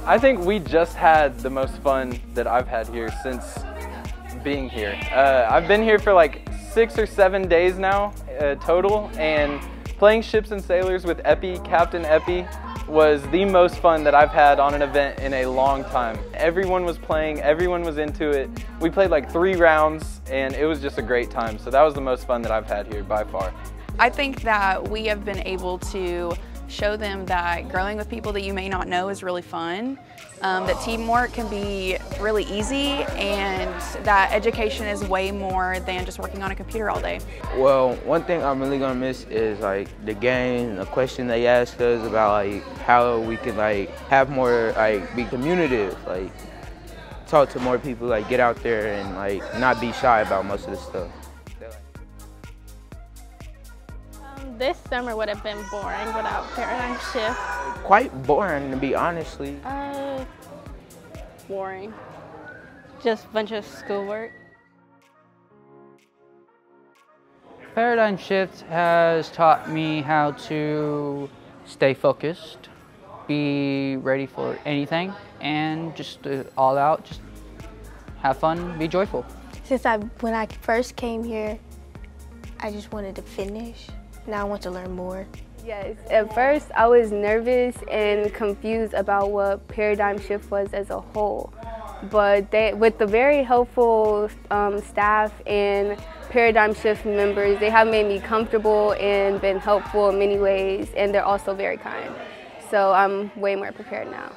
I think we just had the most fun that I've had here since being here. I've been here for like 6 or 7 days now total, and playing Ships and Sailors with Epi, Captain Epi, was the most fun that I've had on an event in a long time. Everyone was playing, everyone was into it. We played like 3 rounds and it was just a great time. So that was the most fun that I've had here by far. I think that we have been able to show them that growing with people that you may not know is really fun, that teamwork can be really easy, and that education is way more than just working on a computer all day. Well, one thing I'm really gonna miss is like the game, the question they asked us about like how we could like have more like be communicative, like talk to more people, like get out there and like not be shy about most of this stuff. This summer would have been boring without Paradigm Shift. Quite boring, to be honestly. Boring. Just a bunch of schoolwork. Paradigm Shift has taught me how to stay focused, be ready for anything, and just all out, just have fun, be joyful. When I first came here, I just wanted to finish. Now I want to learn more. Yes, at first I was nervous and confused about what Paradigm Shift was as a whole. But with the very helpful staff and Paradigm Shift members, they have made me comfortable and been helpful in many ways, and they're also very kind. So I'm way more prepared now.